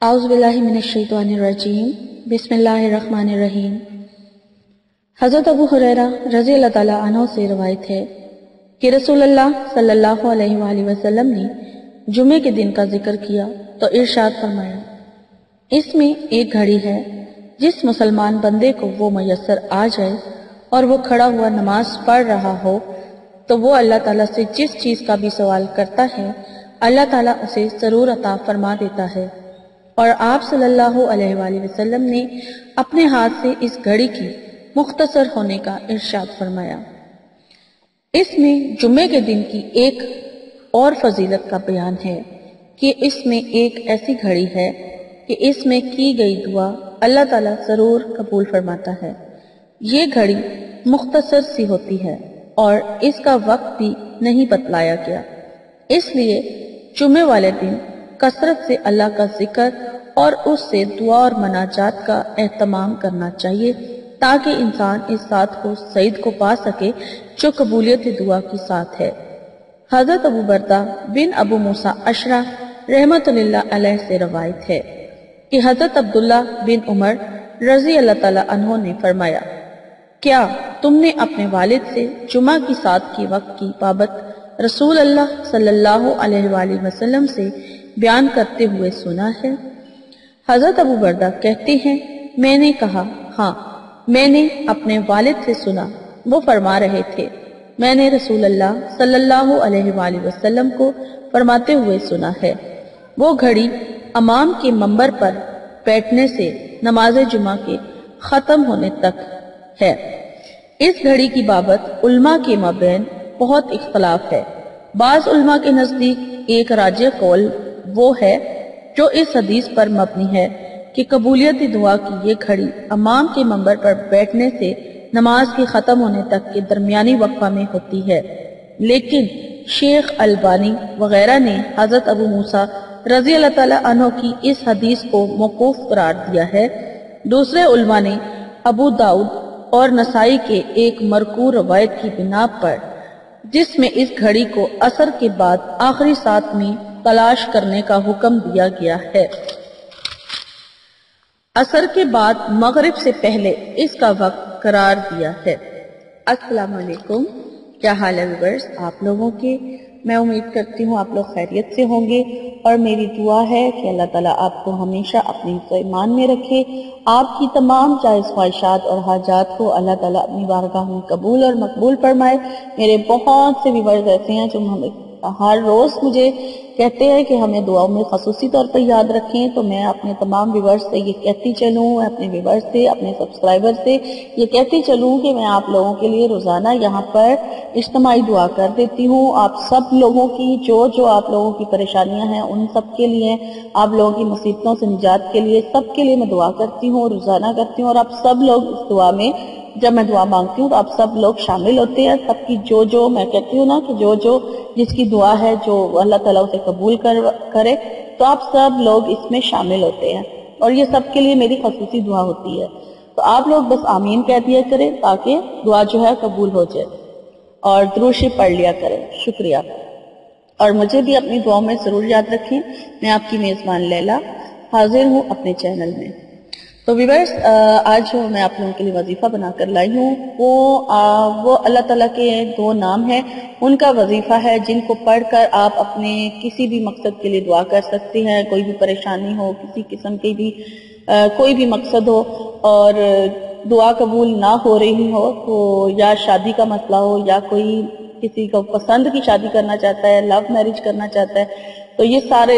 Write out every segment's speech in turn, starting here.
اعوذ باللہ من الشیطان الرجیم بسم اللہ الرحمن الرحیم۔ حضرت ابو ہریرہ رضی اللہ تعالیٰ عنہ سے روایت ہے کہ رسول اللہ صلی اللہ علیہ وآلہ وسلم نے جمعے کے دن کا ذکر کیا تو ارشاد فرمایا، اس میں ایک گھڑی ہے جس مسلمان بندے کو وہ میسر آ جائے اور وہ کھڑا ہوا نماز پڑھ رہا ہو تو وہ اللہ تعالیٰ سے جس چیز کا بھی سوال کرتا ہے اللہ تعالیٰ اسے ضرور عطا فرما دیتا ہے۔ اور آپ صلی اللہ علیہ وآلہ وسلم نے اپنے ہاتھ سے اس گھڑی کی مختصر ہونے کا ارشاد فرمایا۔ اس میں جمعے کے دن کی ایک اور فضیلت کا بیان ہے کہ اس میں ایک ایسی گھڑی ہے کہ اس میں کی گئی دعا اللہ تعالیٰ ضرور قبول فرماتا ہے۔ یہ گھڑی مختصر سی ہوتی ہے اور اس کا وقت بھی نہیں بتلایا گیا، اس لیے جمعے والے دن کثرت سے اللہ کا ذکر اور اس سے دعا اور مناجات کا اہتمام کرنا چاہیے تاکہ انسان اس ساتھ کو سعید کو پا سکے جو قبولیت دعا کی ساتھ ہے۔ حضرت ابو بردہ بن ابو موسیٰ اشعری رحمۃ اللہ علیہ سے روایت ہے کہ حضرت عبداللہ بن عمر رضی اللہ تعالیٰ عنہ نے فرمایا، کیا تم نے اپنے والد سے جمعہ کی سات کے وقت کی بابت رسول اللہ صلی اللہ علیہ وآلہ وسلم سے بیان کرتے ہوئے سنا ہے؟ حضرت ابو بردہ کہتے ہیں، میں نے کہا، ہاں میں نے اپنے والد سے سنا۔ وہ فرما رہے تھے، میں نے رسول اللہ صلی اللہ علیہ وآلہ وسلم کو فرماتے ہوئے سنا ہے، وہ گھڑی امام کے منبر پر بیٹھنے سے نماز جمعہ کے ختم ہونے تک ہے۔ اس گھڑی کی بابت علماء کے مابین بہت اختلاف ہے۔ بعض علماء کے نزدیک ایک راجح قول وہ ہے جو اس حدیث پر مبنی ہے کہ قبولیت دعا کی یہ گھڑی امام کے منبر پر بیٹھنے سے نماز کے ختم ہونے تک کے درمیانی وقفہ میں ہوتی ہے، لیکن شیخ البانی وغیرہ نے حضرت ابو موسیٰ رضی اللہ تعالیٰ عنہ کی اس حدیث کو موقوف قرار دیا ہے۔ دوسرے علماء نے ابو داؤد اور نسائی کے ایک مرکوع روایت کی بنا پر جس میں اس گھڑی کو عصر کے بعد آخری سات میں تلاش کرنے کا حکم دیا گیا ہے، عصر کے بعد مغرب سے پہلے اس کا وقت قرار دیا ہے۔ السلام علیکم، کیا حال ہے ویورز آپ لوگوں کے؟ میں امید کرتی ہوں آپ لوگ خیریت سے ہوں گے، اور میری دعا ہے کہ اللہ تعالیٰ آپ کو ہمیشہ اپنے حفظ و ایمان میں رکھے، آپ کی تمام جائز خواہشات اور حاجات کو اللہ تعالیٰ اپنی بارگاہ میں قبول اور مقبول فرمائے۔ میرے بہت سے ویورز ایسے ہیں جو ہمیں ہر روز مجھے کہتے ہیں کہ ہمیں دعاؤں میں خصوصی طور پر یاد رکھیں، تو میں اپنے تمام ویورز سے یہ کہتی چلوں، اپنے ویورز سے، اپنے سبسکرائبر سے یہ کہتی چلوں کہ میں آپ لوگوں کے لیے روزانہ یہاں پر اجتماعی دعا کر دیتی ہوں۔ آپ سب لوگوں کی جو آپ لوگوں کی پریشانیاں ہیں ان سب کے لیے، آپ لوگوں کی مصیبتوں سے نجات کے لیے، سب کے لیے میں دعا کرتی ہوں، روزانہ کرتی ہوں، اور آپ سب لوگ اس دعا میں جب میں دعا مانگتی ہوں تو آپ سب لوگ شامل ہوتے ہیں۔ سب کی جو میں کہتی ہوں نا کہ جو جس کی دعا ہے جو اللہ تعالیٰ اسے قبول کرے تو آپ سب لوگ اس میں شامل ہوتے ہیں، اور یہ سب کے لیے میری خصوصی دعا ہوتی ہے۔ تو آپ لوگ بس آمین کہہ دیا کریں تاکہ دعا جو ہے قبول ہو جائے، اور درود شریف پڑھ لیا کریں۔ شکریہ، اور مجھے بھی اپنی دعاؤں میں ضرور یاد رکھیں۔ میں آپ کی میزبان لیلا حاضر ہوں اپنے چینل میں۔ تو ویورز آج جو میں آپ لوگوں کے لیے وظیفہ بنا کر لائی ہوں وہ اللہ تعالیٰ کے دو نام ہیں، ان کا وظیفہ ہے جن کو پڑھ کر آپ اپنے کسی بھی مقصد کے لیے دعا کر سکتے ہیں۔ کوئی بھی پریشانی ہو، کسی قسم کی بھی کوئی بھی مقصد ہو اور دعا قبول نہ ہو رہی ہو، تو یا شادی کا مسئلہ ہو، یا کوئی کسی کو پسند کی شادی کرنا چاہتا ہے، لو میرج کرنا چاہتا ہے، تو یہ سارے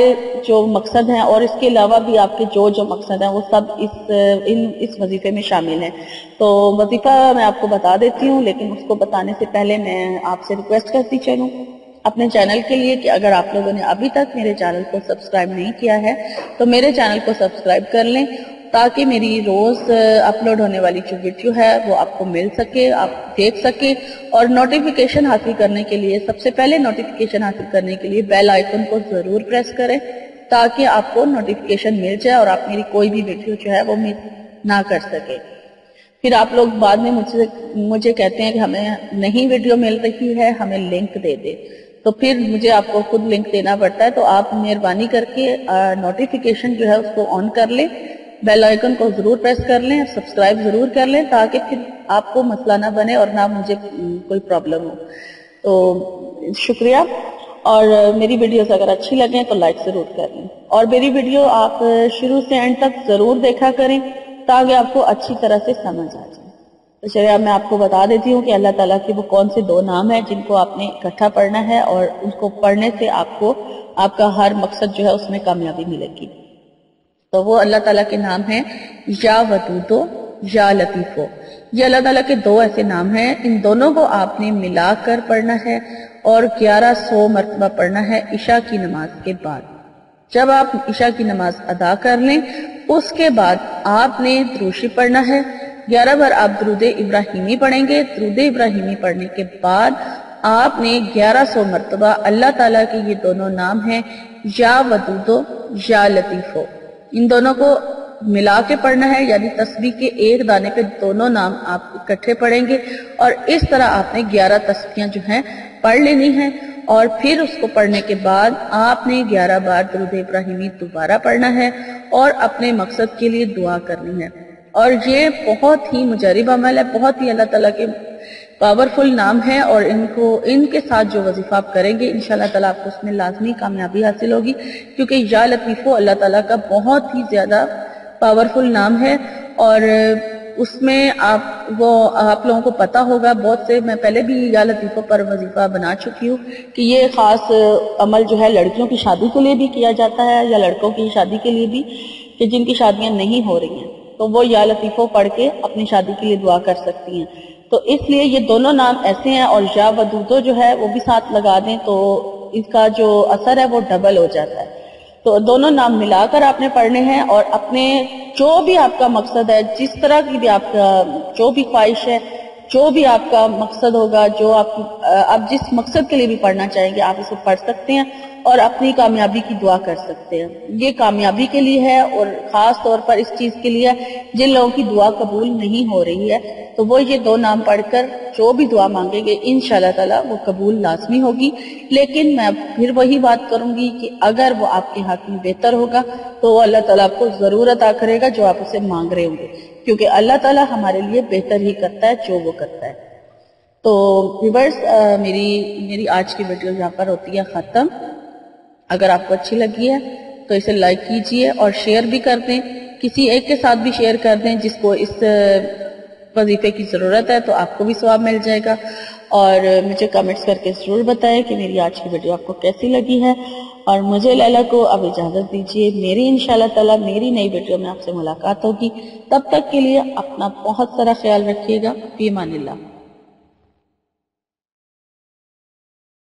جو مقصد ہیں اور اس کے علاوہ بھی آپ کے جو مقصد ہیں وہ سب اس وظیفے میں شامل ہیں۔ تو وظیفہ میں آپ کو بتا دیتی ہوں، لیکن اس کو بتانے سے پہلے میں آپ سے ریکویسٹ کرتی چلوں اپنے چینل کے لیے کہ اگر آپ لوگوں نے ابھی تک میرے چینل کو سبسکرائب نہیں کیا ہے تو میرے چینل کو سبسکرائب کر لیں تاکہ میری روز اپلوڈ ہونے والی جو ویڈیو ہے وہ آپ کو مل سکے، آپ دیکھ سکیں، اور نوٹیفیکیشن حاصل کرنے کے لیے سب سے پہلے نوٹیفیکیشن حاصل کرنے کے لیے بیل آئیکن کو ضرور پریس کریں تاکہ آپ کو نوٹیفیکیشن مل جائے اور آپ میری کوئی بھی ویڈیو جو ہے وہ مس نہ کر سکے۔ پھر آپ لوگ بعد میں مجھے کہتے ہیں کہ ہمیں نہیں ویڈیو مل رہی ہے، ہمیں لنک دے دے۔ تو پھر مجھے آپ کو خود لنک دینا پڑتا ہے. تو آپ مہربانی کر کے نوٹیفیکیشن جو ہے اس کو آن کر لیں, بیل آئیکن کو ضرور پریس کر لیں, سبسکرائب ضرور کر لیں تاکہ پھر آپ کو مسئلہ نہ بنے اور نہ مجھے کوئی پرابلم ہو. تو شکریہ. اور میری ویڈیوز اگر اچھی لگیں تو لائک ضرور کر لیں, اور میری ویڈیو آپ شروع سے اینڈ تک ضرور دیکھا کریں تاکہ آپ کو اچھی طرح سے سمجھ آ جائے. تو چلیے اب میں آپ کو بتا دیتی ہوں کہ اللہ تعالیٰ کے وہ کون سے 2 نام ہیں جن کو آپ نے اکٹھا پڑھنا ہے, اور ان کو پڑھنے سے آپ کو آپ کا ہر مقصد جو ہے اس میں کامیابی ملے گی. تو وہ اللہ تعالیٰ کے نام ہیں یا ودودو یا لطیفو. یہ اللہ تعالیٰ کے 2 ایسے نام ہیں, ان دونوں کو آپ نے ملا کر پڑھنا ہے اور 1100 مرتبہ پڑھنا ہے عشاء کی نماز کے بعد. جب آپ عشاء کی نماز ادا کر لیں اس کے بعد آپ نے دروشی پڑھنا ہے. 11 بار آپ درود ابراہیمی پڑھیں گے. درود ابراہیمی پڑھنے کے بعد آپ نے 1100 مرتبہ اللہ تعالیٰ کے یہ دونوں نام ہیں یا ودودو یا لطیفو, ان دونوں کو ملا کے پڑھنا ہے, یعنی تسبیح کے ایک دانے پہ دونوں نام آپ اکٹھے پڑھیں گے. اور اس طرح آپ نے 11 تسبیحاں جو ہیں پڑھ لینی ہیں, اور پھر اس کو پڑھنے کے بعد آپ نے 11 بار درود ابراہیمی دوبارہ پڑھنا ہے اور اپنے مقصد کے لیے دعا کرنی ہے. اور یہ بہت ہی مجرب عمل ہے, بہت ہی اللہ تعالیٰ کے پاورفل نام ہے, اور ان کے ساتھ جو وظیفہ آپ کریں گے انشاءاللہ تعالیٰ آپ کو اس میں لازمی کامیابی حاصل ہوگی, کیونکہ یا لطیفو اللہ تعالیٰ کا بہت ہی زیادہ پاورفل نام ہے. اور اس میں آپ لوگوں کو پتا ہوگا, بہت سے میں پہلے بھی یا لطیفوں پر وظیفہ بنا چکی ہوں کہ یہ خاص عمل جو ہے لڑکیوں کی شادی کے لیے بھی کیا جاتا ہے یا لڑکوں کی شادی کے لیے بھی, کہ جن کی شادیاں نہیں ہو رہی ہیں تو وہ یا لطیفوں پڑھ کے اپنی شادی کے لیے دعا کر سکتی ہیں. تو اس لیے یہ دونوں نام ایسے ہیں, اور یا ودودو جو ہے وہ بھی ساتھ لگا دیں تو اس کا جو اثر ہے وہ ڈبل ہو جاتا ہے. تو دونوں نام ملا کر آپ نے پڑھنے ہیں, اور اپنے جو بھی آپ کا مقصد ہے, جس طرح کی بھی آپ کا جو بھی خواہش ہے, جو بھی آپ کا مقصد ہوگا, جو آپ جس مقصد کے لیے بھی پڑھنا چاہیں گے آپ اسے پڑھ سکتے ہیں اور اپنی کامیابی کی دعا کر سکتے ہیں. یہ کامیابی کے لیے ہے, اور خاص طور پر اس چیز کے لیے جن لوگوں کی دعا قبول نہیں ہو رہی ہے, تو وہ یہ 2 نام پڑھ کر جو بھی دعا مانگیں گے انشاءاللہ تعالیٰ وہ قبول لازمی ہوگی. لیکن میں پھر وہی بات کروں گی کہ اگر وہ آپ کے حق میں بہتر ہوگا تو وہ اللہ تعالیٰ آپ کو ضرور عطا کرے گا جو آپ اسے مانگ رہے ہوں گے, کیونکہ اللہ تعالیٰ ہمارے لیے بہتر ہی کرتا ہے جو وہ کرتا ہے. تو ویورز, میری آج کی ویڈیو یہاں پر ہوتی ہے ختم. اگر آپ کو اچھی لگی ہے تو اسے لائک کیجئے اور شیئر بھی کر دیں, کسی ایک کے ساتھ بھی شیئر کر دیں جس کو اس وظیفے کی ضرورت ہے, تو آپ کو بھی ثواب مل جائے گا. اور مجھے کمنٹس کر کے ضرور بتائیں کہ میری آج کی ویڈیو آپ کو کیسی لگی ہے. اور مجھے لیلا کو اب اجازت دیجیے, میری انشاءاللہ تعالیٰ میری نئی ویڈیو میں آپ سے ملاقات ہوگی. تب تک کے لیے اپنا بہت سارا خیال رکھیے گا. فی امان اللہ.